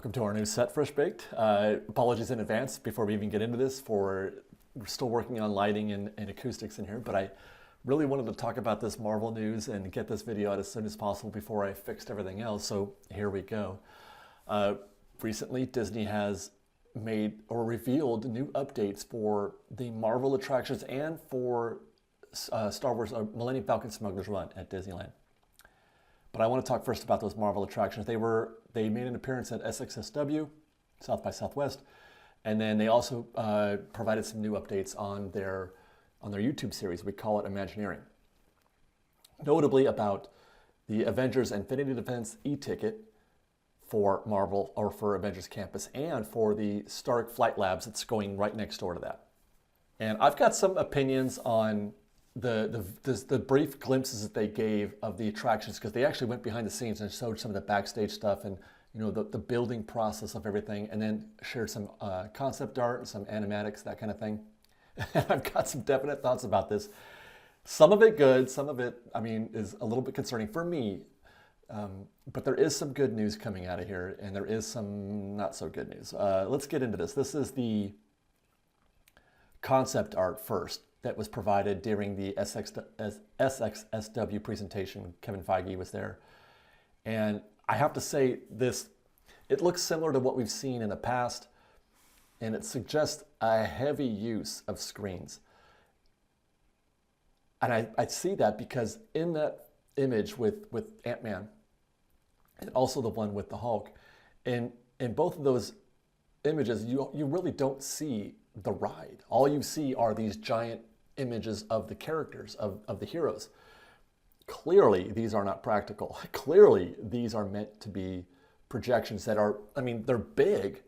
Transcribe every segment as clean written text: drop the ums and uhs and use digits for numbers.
Welcome to our new set, Fresh Baked. Apologies in advance before we even get into this we're still working on lighting and acoustics in here, but I really wanted to talk about this Marvel news and get this video out as soon as possible before I fixed everything else, so here we go. Recently, Disney has made or revealed new updates for the Marvel attractions and for Star Wars Millennium Falcon Smuggler's Run at Disneyland. But I want to talk first about those Marvel attractions. They made an appearance at SXSW, South by Southwest, and then they also provided some new updates on their YouTube series. We call it Imagineering. Notably about the Avengers Infinity Defense e-ticket for Marvel or for Avengers Campus, and for the Stark Flight Labs that's going right next door to that. And I've got some opinions on the brief glimpses that they gave of the attractions, because they actually went behind the scenes and showed some of the backstage stuff and the building process of everything, and then shared some concept art and some animatics, that kind of thing. And I've got some definite thoughts about this. Some of it good, some of it, is a little bit concerning for me. But there is some good news coming out of here, and there is some not so good news. Let's get into this. This is the concept art first that was provided during the SXSW presentation. Kevin Feige was there. And I have to say, it looks similar to what we've seen in the past, and it suggests a heavy use of screens. And I see that because in that image with Ant-Man, and also the one with the Hulk, in both of those images, you really don't see the ride. All you see are these giant images of the characters, of the heroes. Clearly, these are not practical. Clearly, these are meant to be projections that are, they're big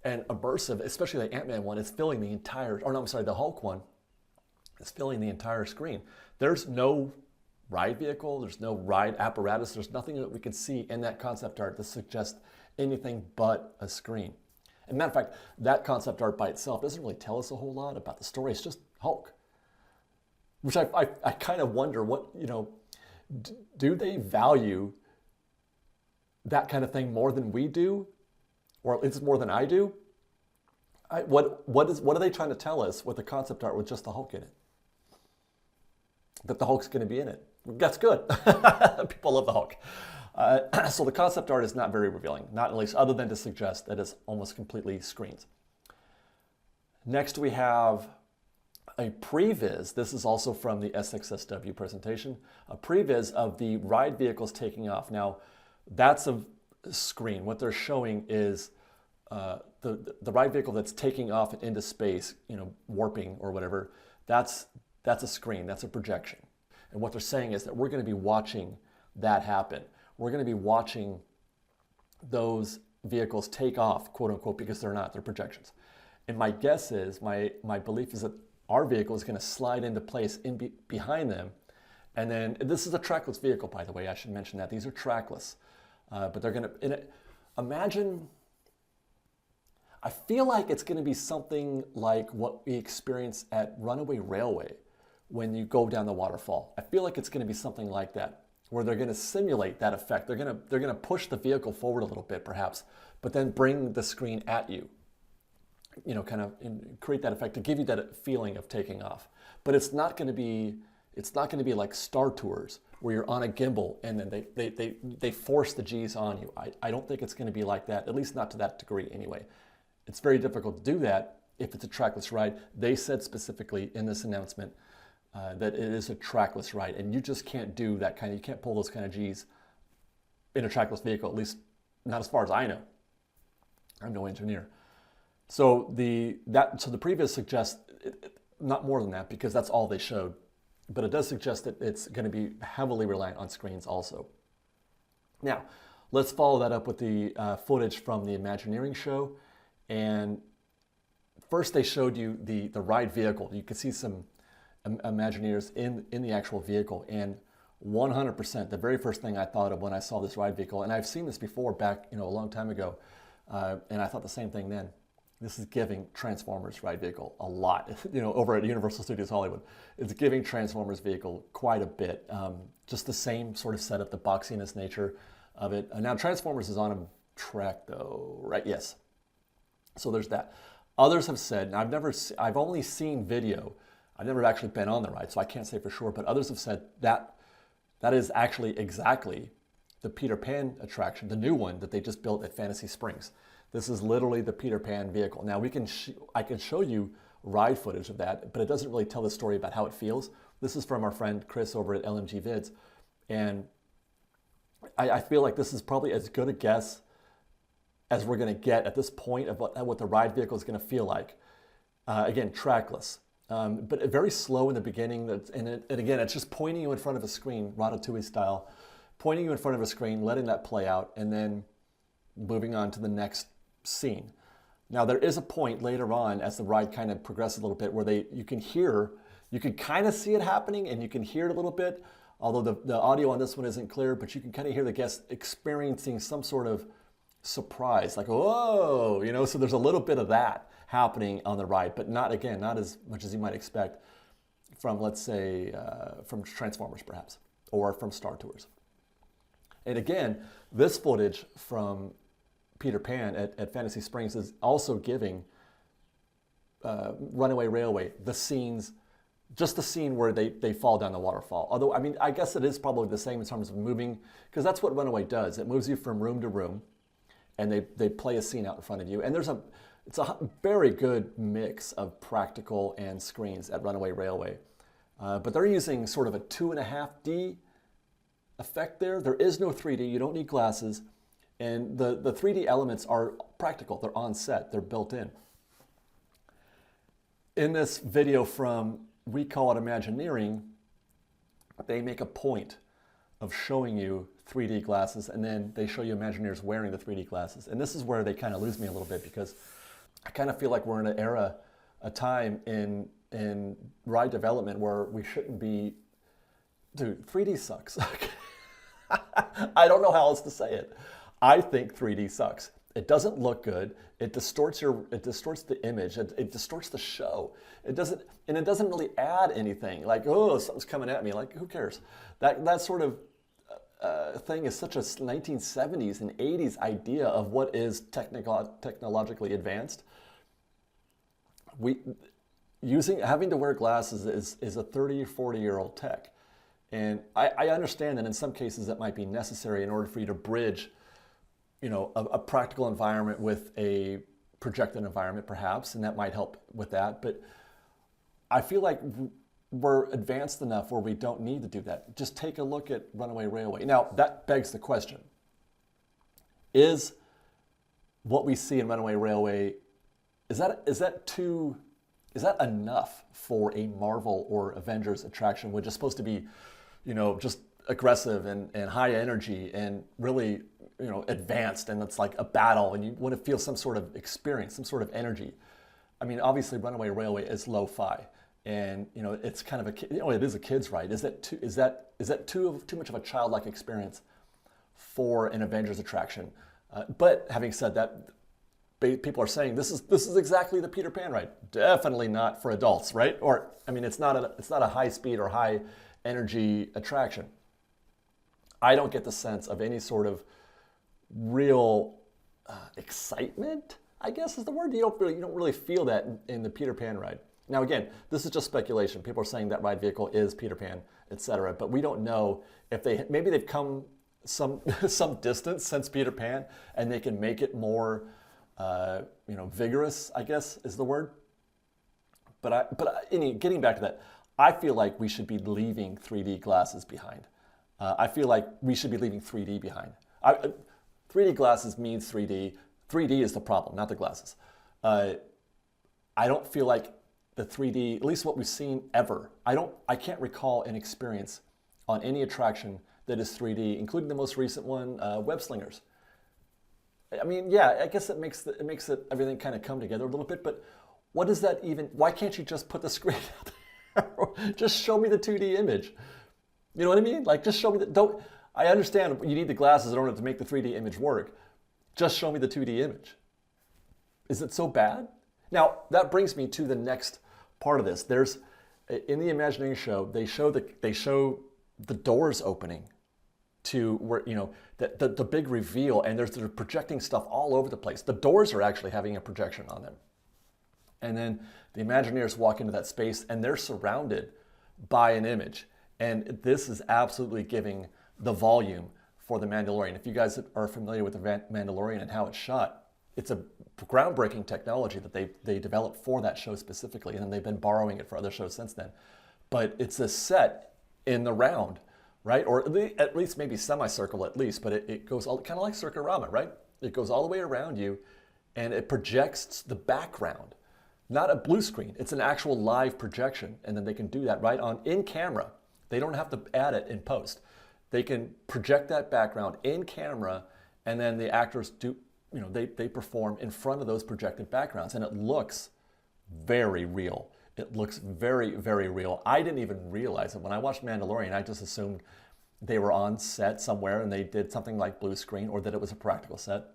and immersive, especially the Ant-Man one. It's filling the entire, the Hulk one is filling the entire screen. There's no ride vehicle, there's no ride apparatus, there's nothing that we can see in that concept art that suggests anything but a screen. As a matter of fact, that concept art by itself doesn't really tell us a whole lot about the story. It's just Hulk. Which I kind of wonder, do they value that kind of thing more than we do? Or at least more than I do? What are they trying to tell us with the concept art with just the Hulk in it? That the Hulk's going to be in it. That's good. People love the Hulk. So the concept art is not very revealing, not at least other than to suggest that it's almost completely screens. Next we have a previs. This is also from the SXSW presentation. A previs of the ride vehicles taking off. Now, that's a screen. What they're showing is the ride vehicle that's taking off into space, warping or whatever. That's a screen. That's a projection. And what they're saying is that we're going to be watching that happen. We're going to be watching those vehicles take off, quote unquote, because they're not. They're projections. And my guess is, my belief is that our vehicle is going to slide into place behind them. And then, this is a trackless vehicle, by the way. I should mention that. These are trackless. But they're going to, imagine, I feel like it's going to be something like what we experience at Runaway Railway when you go down the waterfall. I feel like it's going to be something like that, where they're going to simulate that effect. They're going to push the vehicle forward a little bit, perhaps, but then bring the screen at you. Kind of create that effect to give you that feeling of taking off. But it's not going to be like Star Tours where you're on a gimbal and then they force the G's on you. I don't think it's going to be like that, at least not to that degree anyway. It's very difficult to do that if it's a trackless ride. They said specifically in this announcement that it is a trackless ride, and you just can't do that you can't pull those kind of G's in a trackless vehicle, at least not as far as I know. I'm no engineer. So the previous suggests not more than that, because that's all they showed, but it does suggest that it's going to be heavily reliant on screens also. Now, let's follow that up with the footage from the Imagineering show. And first they showed you the ride vehicle. You could see some Imagineers in the actual vehicle, and 100%, the very first thing I thought of when I saw this ride vehicle, and I've seen this before back a long time ago, and I thought the same thing then. This is giving Transformers ride vehicle a lot. Over at Universal Studios Hollywood, it's giving Transformers vehicle quite a bit. Just the same sort of setup, the boxiness nature of it. And now Transformers is on track though, right? Yes. So there's that. Others have said, and I've only seen video. I've never actually been on the ride, so I can't say for sure, but others have said that that is actually exactly the Peter Pan attraction, the new one that they just built at Fantasy Springs. This is literally the Peter Pan vehicle. Now I can show you ride footage of that, but it doesn't really tell the story about how it feels. This is from our friend Chris over at LMG Vids, and I feel like this is probably as good a guess as we're going to get at this point of what the ride vehicle is going to feel like. Again, trackless, but very slow in the beginning. And again, it's just pointing you in front of a screen, Ratatouille style, pointing you in front of a screen, letting that play out, and then moving on to the next scene. Now, there is a point later on as the ride kind of progresses a little bit where you can kind of see it happening and you can hear it a little bit, although the audio on this one isn't clear, but you can kind of hear the guests experiencing some sort of surprise, like, whoa, so there's a little bit of that happening on the ride, but not as much as you might expect from, let's say, from Transformers perhaps, or from Star Tours. And again, this footage from Peter Pan at Fantasy Springs is also giving Runaway Railway the scenes, just the scene where they fall down the waterfall. Although, I mean, I guess it is probably the same in terms of moving, because that's what Runaway does. It moves you from room to room, and they play a scene out in front of you. And it's a very good mix of practical and screens at Runaway Railway. But they're using sort of a 2.5D effect there. There is no 3D. You don't need glasses. And the 3D elements are practical. They're on set. They're built in. In this video from We Call It Imagineering, they make a point of showing you 3D glasses, and then they show you Imagineers wearing the 3D glasses. And this is where they kind of lose me a little bit, because I kind of feel like we're in an era, a time in ride development where we shouldn't be, dude, 3D sucks. I don't know how else to say it. I think 3D sucks. It doesn't look good. It distorts the image. It distorts the show. It doesn't really add anything. Like, oh, something's coming at me. Like, who cares? That sort of thing is such a 1970s and 80s idea of what is technologically advanced. Having to wear glasses is a 30 or 40-year-old tech. And I understand that in some cases that might be necessary in order for you to bridge, a practical environment with a projected environment perhaps, and that might help with that. But I feel like we're advanced enough where we don't need to do that. Just take a look at Runaway Railway. Now, that begs the question, is what we see in Runaway Railway, is that enough for a Marvel or Avengers attraction, which is supposed to be, just aggressive and high energy and really, advanced, and it's like a battle, and you want to feel some sort of experience, some sort of energy. I mean, obviously Runaway Railway is lo-fi, and it's kind of it is a kid's ride. Is that too much of a childlike experience for an Avengers attraction? But having said that, people are saying this is exactly the Peter Pan ride. Definitely not for adults, right? Or I mean, it's not a high speed or high energy attraction. I don't get the sense of any sort of real excitement, I guess is the word. You don't really feel that in the Peter Pan ride. Now again, this is just speculation. People are saying that ride vehicle is Peter Pan, etc. But we don't know if maybe they've come some distance since Peter Pan, and they can make it more vigorous, I guess is the word. But getting back to that, I feel like we should be leaving 3D glasses behind. I feel like we should be leaving 3D behind. 3D glasses means 3D. 3D is the problem, not the glasses. I don't feel like the 3D, at least what we've seen ever, I can't recall an experience on any attraction that is 3D, including the most recent one, Web Slingers. I mean, yeah, I guess it makes everything kind of come together a little bit, but what does that even, why can't you just put the screen out there? Just show me the 2D image. You know what I mean? Like, just show me I understand you need the glasses in order to make the 3D image work. Just show me the 2D image. Is it so bad? Now, that brings me to the next part of this. In the Imagineering show, they show the doors opening to where, the big reveal, and they're projecting stuff all over the place. The doors are actually having a projection on them. And then the Imagineers walk into that space and they're surrounded by an image. And this is absolutely giving the volume for The Mandalorian. If you guys are familiar with The Mandalorian and how it's shot, it's a groundbreaking technology that they developed for that show specifically, and then they've been borrowing it for other shows since then. But it's a set in the round, right? Or at least maybe semicircle at least, but it goes all kind of like Circarama, right? It goes all the way around you and it projects the background. Not a blue screen, it's an actual live projection, and then they can do that right on in camera. They don't have to add it in post. They can project that background in camera, and then the actors do, they perform in front of those projected backgrounds, and it looks very real. It looks very, very real. I didn't even realize it. When I watched Mandalorian, I just assumed they were on set somewhere and they did something like blue screen, or that it was a practical set.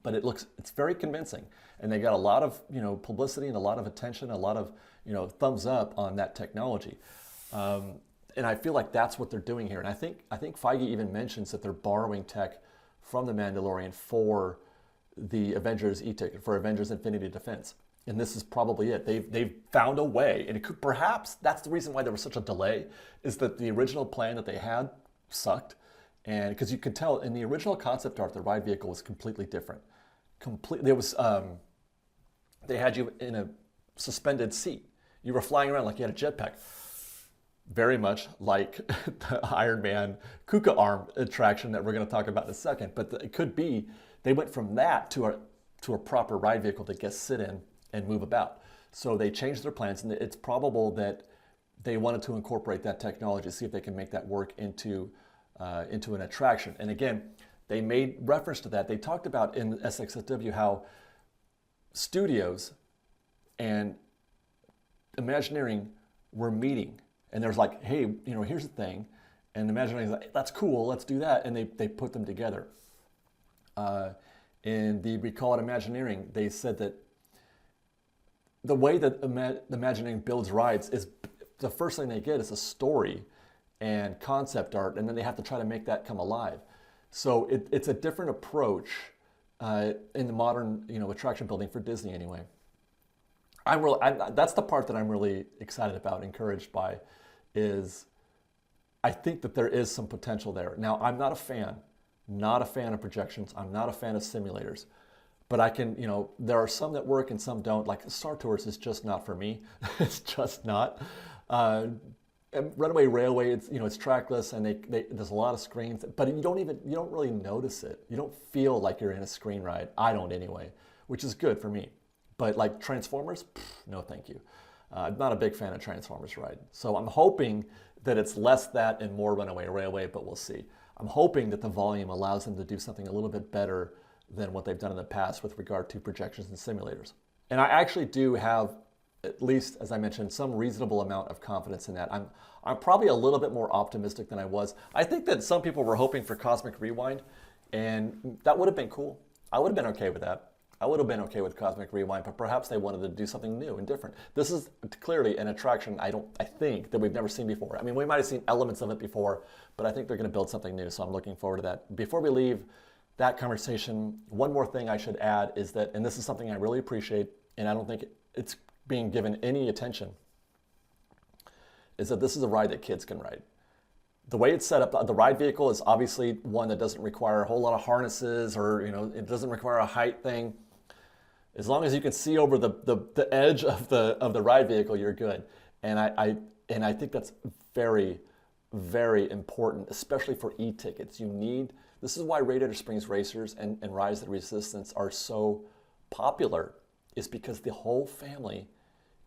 But it's very convincing. And they got a lot of, publicity and a lot of attention, a lot of, thumbs up on that technology. And I feel like that's what they're doing here. And I think Feige even mentions that they're borrowing tech from The Mandalorian for the Avengers e-ticket, for Avengers Infinity Defense. And this is probably it. They've found a way, and it could, perhaps that's the reason why there was such a delay, is that the original plan that they had sucked. And because you could tell in the original concept art, the ride vehicle was completely different. They had you in a suspended seat. You were flying around like you had a jetpack. Very much like the Iron Man Kuka arm attraction that we're going to talk about in a second. But it could be they went from that to a proper ride vehicle that gets sit in and move about. So they changed their plans, and it's probable that they wanted to incorporate that technology, see if they can make that work into an attraction. And again, they made reference to that. They talked about in SXSW how studios and Imagineering were meeting. And there's like, hey, here's the thing. And Imagineering's like, that's cool, let's do that. And they put them together. In the Recall at Imagineering, they said that the way that Imagineering builds rides is the first thing they get is a story and concept art, and then they have to try to make that come alive. So it's a different approach in the modern attraction building for Disney anyway. That's the part that I'm really excited about, encouraged by, is I think that there is some potential there. Now, I'm not a fan of projections. I'm not a fan of simulators. But I can, there are some that work and some don't. Like Star Tours is just not for me. It's just not. Runaway Railway, it's trackless, and there's a lot of screens, but you don't really notice it. You don't feel like you're in a screen ride. I don't anyway, which is good for me. But like Transformers, no thank you. I'm not a big fan of Transformers ride. So I'm hoping that it's less that and more Runaway Railway, but we'll see. I'm hoping that the volume allows them to do something a little bit better than what they've done in the past with regard to projections and simulators. And I actually do have, at least as I mentioned, some reasonable amount of confidence in that. I'm probably a little bit more optimistic than I was. I think that some people were hoping for Cosmic Rewind, and that would have been cool. I would have been okay with that. I would have been okay with Cosmic Rewind, but perhaps they wanted to do something new and different. This is clearly an attraction I think that we've never seen before. I mean, we might have seen elements of it before, but I think they're going to build something new, so I'm looking forward to that. Before we leave that conversation, one more thing I should add is that, and this is something I really appreciate, and I don't think it's being given any attention, is that this is a ride that kids can ride. The way it's set up, the ride vehicle is obviously one that doesn't require a whole lot of harnesses, or it doesn't require a height thing. As long as you can see over the edge of the ride vehicle, you're good. And I think that's very, very important, especially for e-tickets. This is why Radiator Springs Racers and Rise of the Resistance are so popular, is because the whole family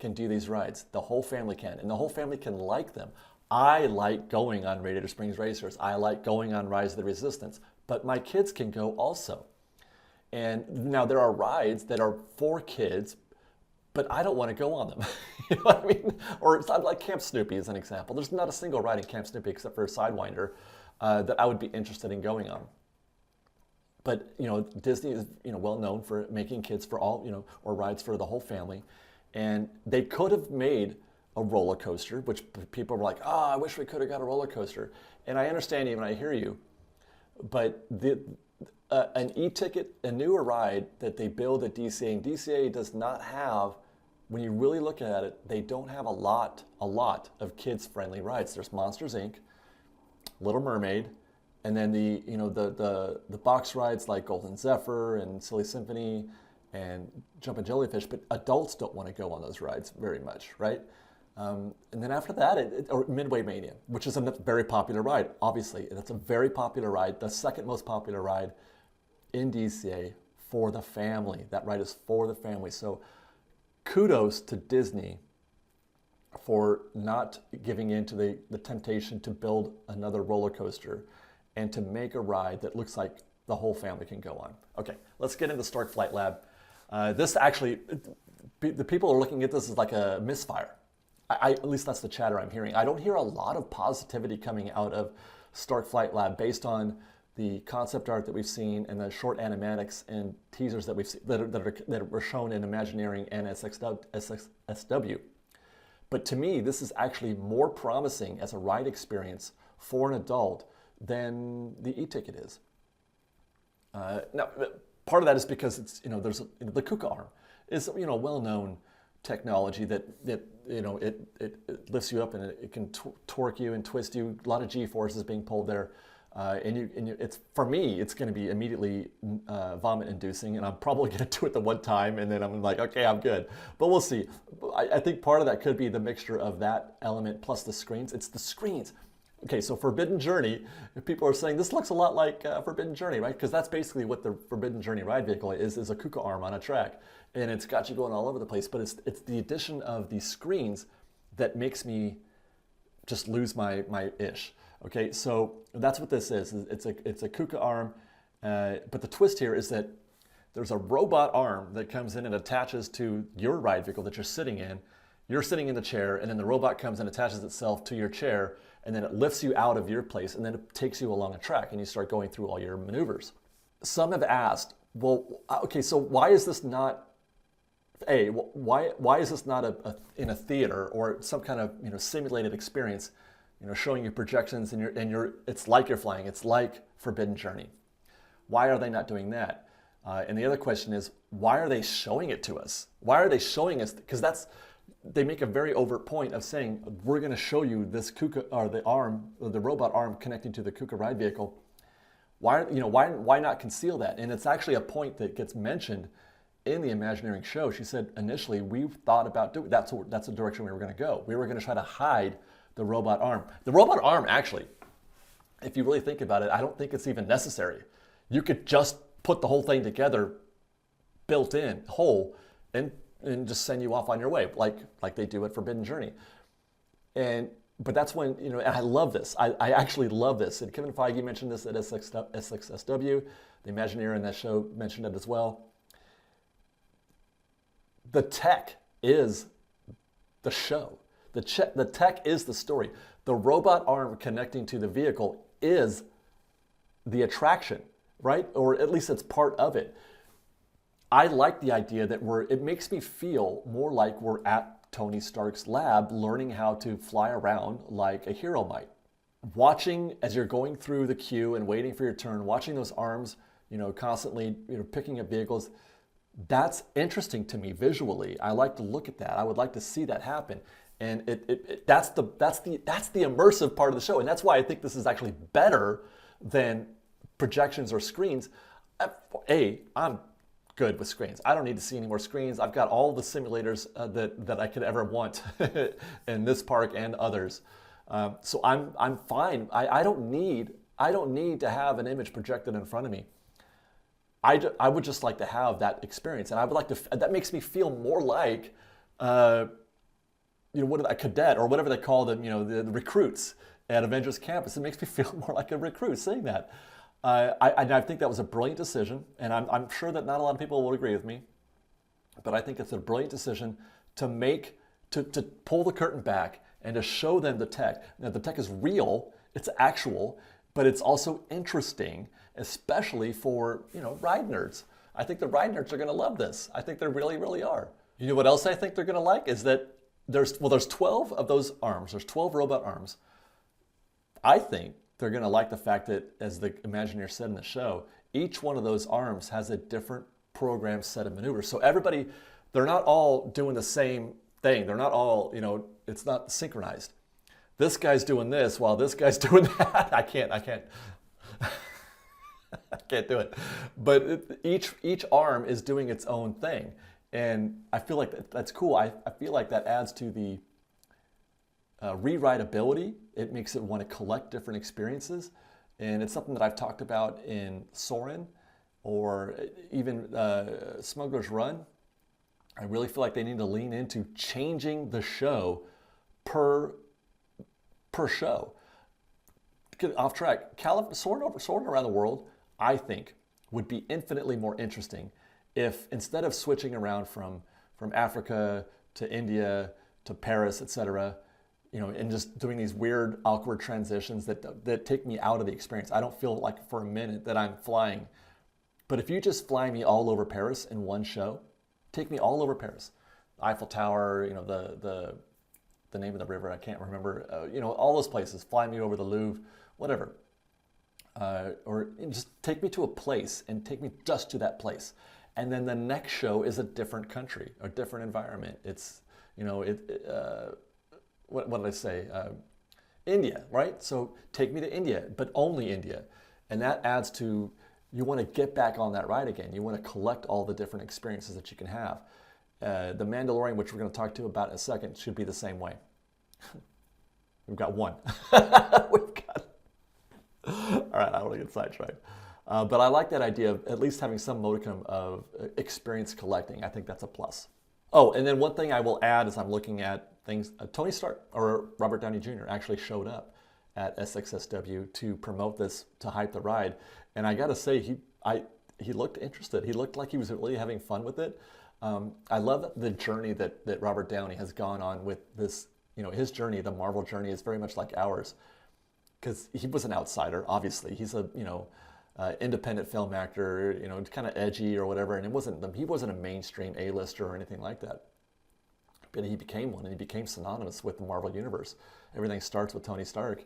can do these rides. The whole family can, and the whole family can like them. I like going on Radiator Springs Racers. I like going on Rise of the Resistance, but my kids can go also. And now there are rides that are for kids, but I don't want to go on them. You know what I mean? Or it's like Camp Snoopy as an example. There's not a single ride in Camp Snoopy except for a Sidewinder that I would be interested in going on. But Disney is well known for making kids for all or rides for the whole family, and they could have made a roller coaster, which people were like, oh, I wish we could have got a roller coaster. And I understand you and I hear you, but an e-ticket, a newer ride that they build at DCA, and DCA does not have, when you really look at it, they don't have a lot of kids-friendly rides. There's Monsters, Inc., Little Mermaid, and then the box rides like Golden Zephyr and Silly Symphony and Jumpin' Jellyfish, but adults don't want to go on those rides very much, right? And then after that, or Midway Mania, which is a very popular ride, obviously. That's a very popular ride, the second most popular ride in DCA for the family. That ride is for the family. So kudos to Disney for not giving in to the temptation to build another roller coaster and to make a ride that looks like the whole family can go on. Okay, let's get into Stark Flight Lab. This actually, the people are looking at this as like a misfire. At least that's the chatter I'm hearing. I don't hear a lot of positivity coming out of Stark Flight Lab based on the concept art that we've seen and the short animatics and teasers that we've seen, that were shown in Imagineering and SXSW. But to me, this is actually more promising as a ride experience for an adult than the e-ticket is. Now, part of that is because it's, there's the KUKA arm is, well-known technology that it lifts you up and it can torque you and twist you. A lot of G-forces being pulled there. It's, for me, it's going to be immediately vomit-inducing, and I'm probably going to do it the one time, and then I'm like, okay, I'm good. But we'll see. I think part of that could be the mixture of that element plus the screens. It's the screens. Okay, so Forbidden Journey, people are saying this looks a lot like Forbidden Journey, right? Because that's basically what the Forbidden Journey ride vehicle is a KUKA arm on a track. And it's got you going all over the place, but it's the addition of these screens that makes me just lose my ish. Okay, so that's what this is. It's a KUKA arm, but the twist here is that there's a robot arm that comes in and attaches to your ride vehicle that you're sitting in. You're sitting in the chair, and then the robot comes and attaches itself to your chair, and then it lifts you out of your place, and then it takes you along a track, and you start going through all your maneuvers. Some have asked, well, okay, so why is this not why is this not in a theater or some kind of simulated experience, showing you projections and it's like you're flying, it's like Forbidden Journey. Why are they not doing that? And the other question is, why are they showing it to us? Why are they showing us? Because they make a very overt point of saying we're going to show you this KUKA or the robot arm connecting to the KUKA ride vehicle. Why not conceal that? And it's actually a point that gets mentioned in the Imagineering show. She said initially we thought about doing that's the direction we were going to go. We were going to try to hide the robot arm. The robot arm, actually, if you really think about it, I don't think it's even necessary. You could just put the whole thing together, built in, whole, and just send you off on your way, like they do at Forbidden Journey. But that's when, and I love this. I actually love this. And Kevin Feige mentioned this at SXSW. The Imagineer in that show mentioned it as well. The tech is the show. The tech is the story. The robot arm connecting to the vehicle is the attraction, right? Or at least it's part of it. I like the idea that it makes me feel more like we're at Tony Stark's lab learning how to fly around like a hero might. Watching as you're going through the queue and waiting for your turn, watching those arms, constantly, picking up vehicles, that's interesting to me visually. I like to look at that. I would like to see that happen. And that's the immersive part of the show. And that's why I think this is actually better than projections or screens. I'm good with screens. I don't need to see any more screens. I've got all the simulators that I could ever want in this park and others. So I'm fine. I don't need to have an image projected in front of me. I would just like to have that experience, and I would like to. That makes me feel more like, a cadet or whatever they call them. The recruits at Avengers Campus. It makes me feel more like a recruit saying that. I think that was a brilliant decision, and I'm sure that not a lot of people will agree with me, but I think it's a brilliant decision to pull the curtain back and to show them the tech. Now, the tech is real, it's actual, but it's also interesting, especially for ride nerds. I think the ride nerds are going to love this. I think they really, really are. You know what else I think they're going to like is that there's 12 of those arms. There's 12 robot arms. I think they're going to like the fact that, as the Imagineer said in the show, each one of those arms has a different programmed set of maneuvers. So everybody, they're not all doing the same thing. They're not all, it's not synchronized. This guy's doing this while this guy's doing that. I can't I can't do it. But each arm is doing its own thing. And I feel like that's cool. I feel like that adds to the rewritability. It makes it want to collect different experiences. And it's something that I've talked about in Soarin' or even Smuggler's Run. I really feel like they need to lean into changing the show per show. Get off track. Soarin' around the world, I think, would be infinitely more interesting if, instead of switching around from Africa to India to Paris, etc., and just doing these weird, awkward transitions that take me out of the experience. I don't feel like for a minute that I'm flying. But if you just fly me all over Paris in one show, take me all over Paris, Eiffel Tower, the name of the river, I can't remember, all those places, fly me over the Louvre, whatever. Or just take me to a place and take me just to that place. And then the next show is a different country, a different environment. It's, what did I say? India, right? So take me to India, but only India. And that adds to, you want to get back on that ride again. You want to collect all the different experiences that you can have. The Mandalorian, which we're going to talk to about in a second, should be the same way. We've got one. All right, I don't want to get sidetracked. But I like that idea of at least having some modicum of experience collecting. I think that's a plus. Oh, and then one thing I will add as I'm looking at things, Tony Stark, or Robert Downey Jr. actually showed up at SXSW to promote this, to hype the ride. And I got to say, he looked interested. He looked like he was really having fun with it. I love the journey that Robert Downey has gone on with this. His journey, the Marvel journey, is very much like ours. Because he was an outsider, obviously. He's a, independent film actor, kind of edgy or whatever. And he wasn't a mainstream A-lister or anything like that. But he became one, and he became synonymous with the Marvel Universe. Everything starts with Tony Stark.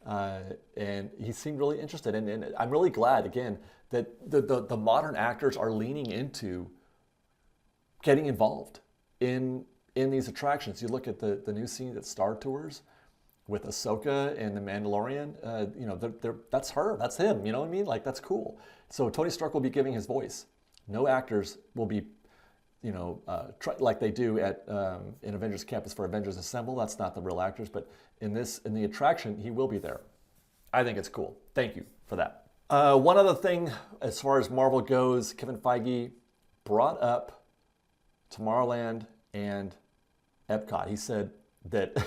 And he seemed really interested. And I'm really glad, again, that the modern actors are leaning into getting involved in these attractions. You look at the new scene at Star Tours with Ahsoka and the Mandalorian, that's her, that's him, you know what I mean? Like, that's cool. So Tony Stark will be giving his voice. No actors will be, like they do in Avengers Campus for Avengers Assemble. That's not the real actors, but in the attraction, he will be there. I think it's cool. Thank you for that. One other thing, as far as Marvel goes, Kevin Feige brought up Tomorrowland and Epcot. He said that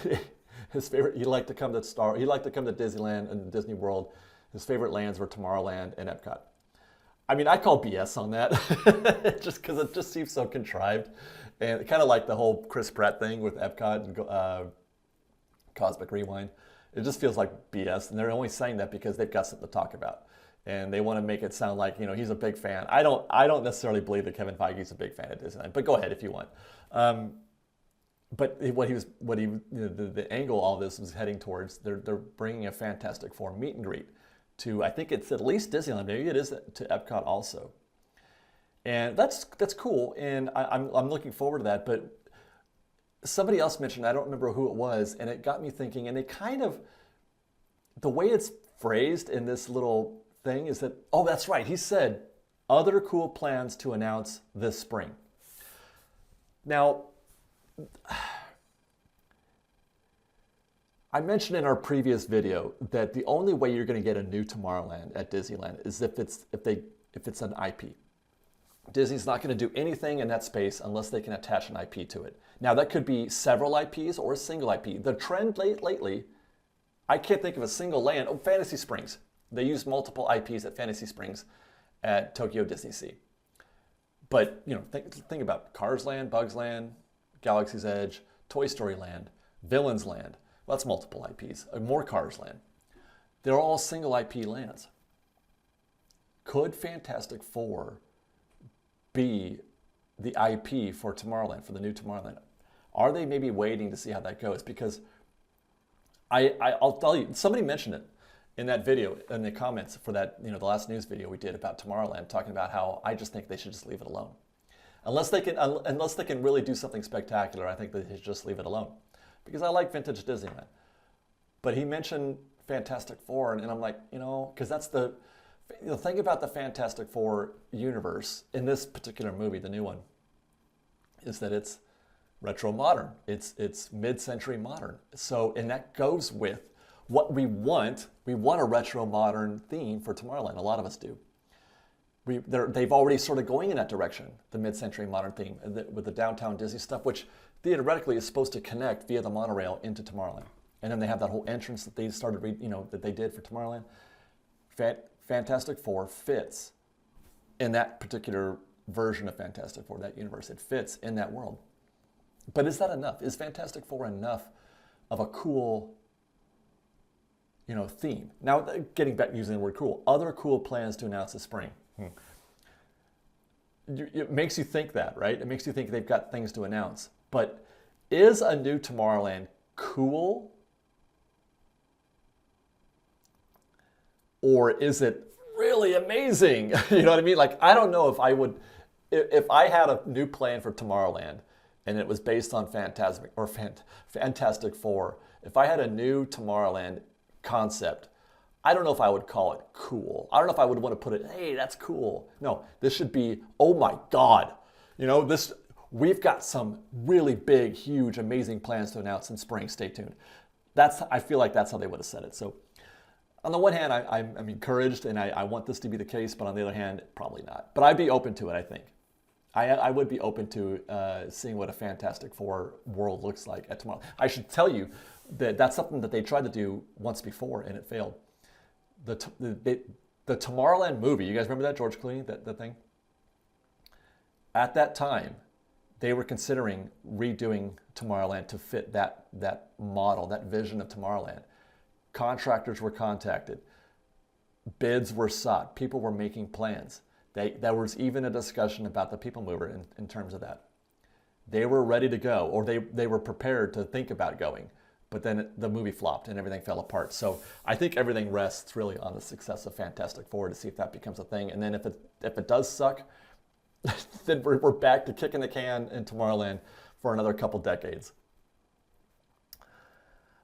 his favorite, he liked to come to Disneyland and Disney World. His favorite lands were Tomorrowland and Epcot. I mean, I call BS on that, just because it just seems so contrived, and kind of like the whole Chris Pratt thing with Epcot and Cosmic Rewind. It just feels like BS, and they're only saying that because they've got something to talk about, and they want to make it sound like he's a big fan. I don't necessarily believe that Kevin Feige is a big fan of Disneyland, but go ahead if you want. But the angle all this was heading towards, they're bringing a Fantastic Four meet and greet to, I think it's at least Disneyland, maybe it is to Epcot also. And that's cool, and I'm looking forward to that. But somebody else mentioned, I don't remember who it was, and it got me thinking, and it kind of, the way it's phrased in this little thing is that, oh, that's right, he said, other cool plans to announce this spring. Now, I mentioned in our previous video that the only way you're going to get a new Tomorrowland at Disneyland is if it's an IP. Disney's not going to do anything in that space unless they can attach an IP to it. Now, that could be several IPs or a single IP. The trend lately, I can't think of a single land. Oh, Fantasy Springs. They use multiple IPs at Fantasy Springs at Tokyo Disney Sea. But think about Cars Land, Bugs Land, Galaxy's Edge, Toy Story Land, Villains Land. Well, that's multiple IPs. More Cars Land. They're all single IP lands. Could Fantastic Four be the IP for Tomorrowland, for the new Tomorrowland? Are they maybe waiting to see how that goes? Because I'll tell you, somebody mentioned it in that video, in the comments for that, the last news video we did about Tomorrowland, talking about how I just think they should just leave it alone. Unless they can really do something spectacular, I think they should just leave it alone. Because I like vintage Disneyland. But he mentioned Fantastic Four, and I'm like, because that's the thing about the Fantastic Four universe in this particular movie, the new one, is that it's retro modern. It's mid-century modern. So, and that goes with what we want. We want a retro modern theme for Tomorrowland. A lot of us do. They've already sort of going in that direction, the mid-century modern theme, with the downtown Disney stuff, which theoretically is supposed to connect via the monorail into Tomorrowland. And then they have that whole entrance that they started, that they did for Tomorrowland. Fantastic Four fits in that particular version of Fantastic Four, that universe. It fits in that world. But is that enough? Is Fantastic Four enough of a cool, theme? Now, getting back using the word cool, other cool plans to announce this spring. It makes you think that, right? It makes you think they've got things to announce. But is a new Tomorrowland cool? Or is it really amazing? You know what I mean? Like, I don't know if I would, if I had a new plan for Tomorrowland and it was based on Fantastic Four, if I had a new Tomorrowland concept, I don't know if I would call it cool. I don't know if I would want to put it, hey, that's cool. No, this should be, oh my God. We've got some really big, huge, amazing plans to announce in spring. Stay tuned. I feel like that's how they would have said it. So on the one hand, I'm encouraged and I want this to be the case, but on the other hand, probably not. But I'd be open to it, I think. I would be open to seeing what a Fantastic Four world looks like at Tomorrowland. I should tell you that that's something that they tried to do once before and it failed. The Tomorrowland movie, you guys remember that, George Clooney, that thing? At that time, they were considering redoing Tomorrowland to fit that model, that vision of Tomorrowland. Contractors were contacted. Bids were sought. People were making plans. There was even a discussion about the People Mover in terms of that. They were ready to go, or they were prepared to think about going. But then the movie flopped and everything fell apart. So I think everything rests really on the success of Fantastic Four to see if that becomes a thing. And then if it does suck, then we're back to kicking the can in Tomorrowland for another couple decades.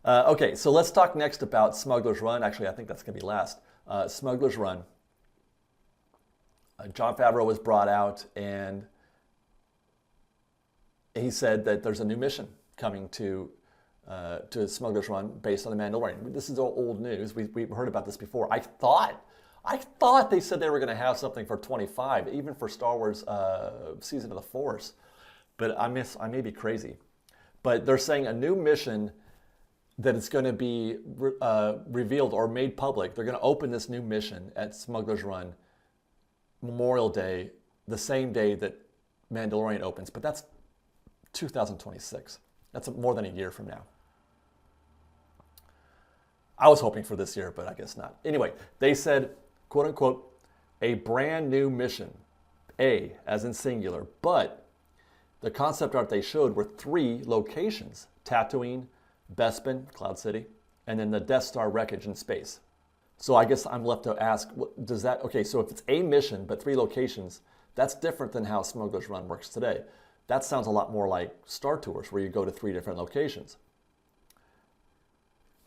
Okay, so let's talk next about Smuggler's Run. Actually, I think that's going to be last. Smuggler's Run. Jon Favreau was brought out, and he said that there's a new mission coming to Smuggler's Run based on The Mandalorian. This is old news. We've heard about this before. I thought they said they were going to have something for 25, even for Star Wars Season of the Force. But I may be crazy. But they're saying a new mission that it's going to be revealed or made public. They're going to open this new mission at Smuggler's Run Memorial Day, the same day that Mandalorian opens. But that's 2026. That's more than a year from now. I was hoping for this year, but I guess not. Anyway, they said, quote unquote, a brand new mission, A as in singular, but the concept art they showed were 3 locations: Tatooine, Bespin, Cloud City, and then the Death Star wreckage in space. So I guess I'm left to ask, okay, so if it's a mission but 3 locations, that's different than how Smuggler's Run works today. That sounds a lot more like Star Tours, where you go to 3 different locations.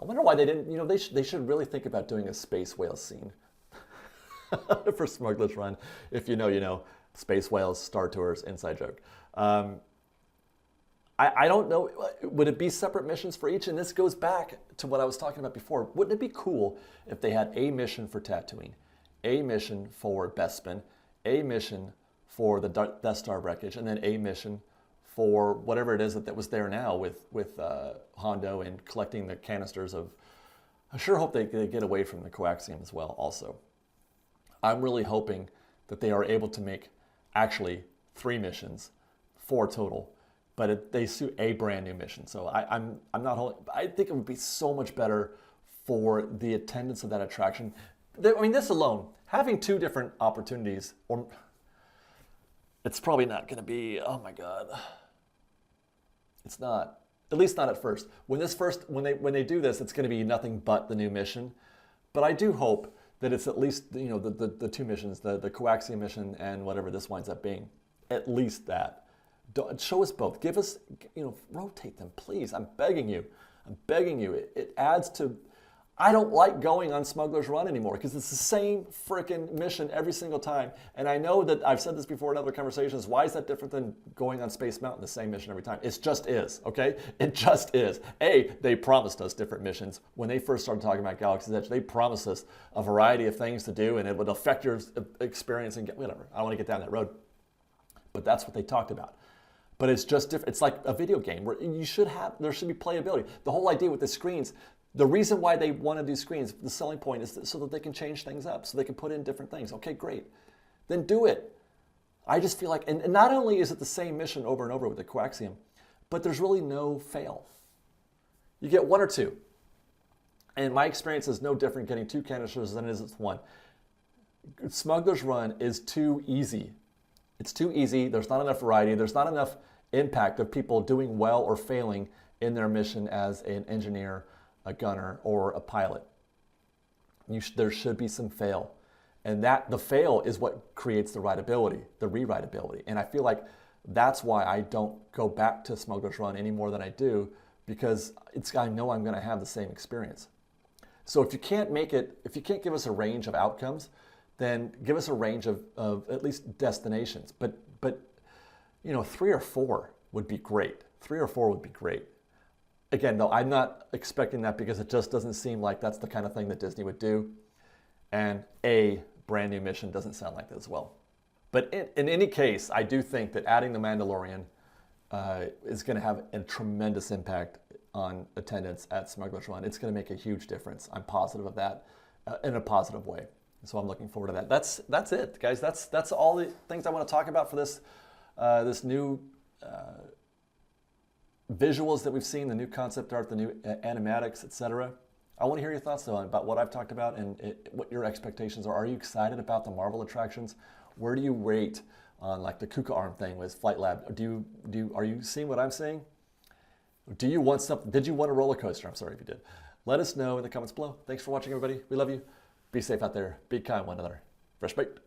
I wonder why they didn't, they should really think about doing a space whale scene for Smuggler's Run. If you know, space whales, Star Tours, inside joke. I don't know, would it be separate missions for each? And this goes back to what I was talking about before. Wouldn't it be cool if they had a mission for Tatooine, a mission for Bespin, a mission for the Death Star wreckage, and then a mission for whatever it is that was there now with Hondo and collecting the canisters of... I sure hope they get away from the coaxium as well also. I'm really hoping that they are able to make actually 3 missions, 4 total, but they suit a brand new mission. So I'm not holding... I think it would be so much better for the attendance of that attraction. I mean, this alone, having 2 different opportunities, or it's probably not going to be, oh my God. It's not. At least not at first. When they do this, it's going to be nothing but the new mission. But I do hope that it's at least, you know, the two missions, the coaxium mission and whatever this winds up being. At least that. Show us both. Give us, you know, rotate them, please. I'm begging you. I'm begging you. It adds to. I don't like going on Smuggler's Run anymore because it's the same freaking mission every single time. And I know that I've said this before in other conversations. Why is that different than going on Space Mountain, the same mission every time? It just is, okay? It just is. They promised us different missions. When they first started talking about Galaxy's Edge, they promised us a variety of things to do and it would affect your experience and whatever. I don't want to get down that road. But that's what they talked about. But it's just different. It's like a video game where there should be playability. The whole idea with the screens, the reason why they want to do screens, the selling point is so that they can change things up, so they can put in different things. Okay, great. Then do it. I just feel like, and not only is it the same mission over and over with the coaxium, but there's really no fail. You get one or two. And my experience is no different getting 2 canisters than it is with 1. Smuggler's Run is too easy. It's too easy. There's not enough variety. There's not enough impact of people doing well or failing in their mission as an engineer, a gunner, or a pilot. There should be some fail. And the fail is what creates the rideability, the rewritability. And I feel like that's why I don't go back to Smuggler's Run any more than I do, because I know I'm going to have the same experience. So if you can't give us a range of outcomes, then give us a range of at least destinations. But you know, 3 or 4 would be great. 3 or 4 would be great. Again, though, I'm not expecting that because it just doesn't seem like that's the kind of thing that Disney would do. And a brand new mission doesn't sound like that as well. But in any case, I do think that adding the Mandalorian is going to have a tremendous impact on attendance at Smuggler's Run. It's going to make a huge difference. I'm positive of that in a positive way. So I'm looking forward to that. That's it, guys. That's all the things I want to talk about for this new visuals that we've seen, the new concept art, the new animatics, etc. I want to hear your thoughts though about what I've talked about and what your expectations are. Are you excited about the Marvel attractions? Where do you rate on like the Kuka arm thing with Flight Lab? Are you seeing what I'm seeing? Do you want something? Did you want a roller coaster? I'm sorry if you did. Let us know in the comments below. Thanks for watching, everybody. We love you. Be safe out there. Be kind to one another. Fresh baked.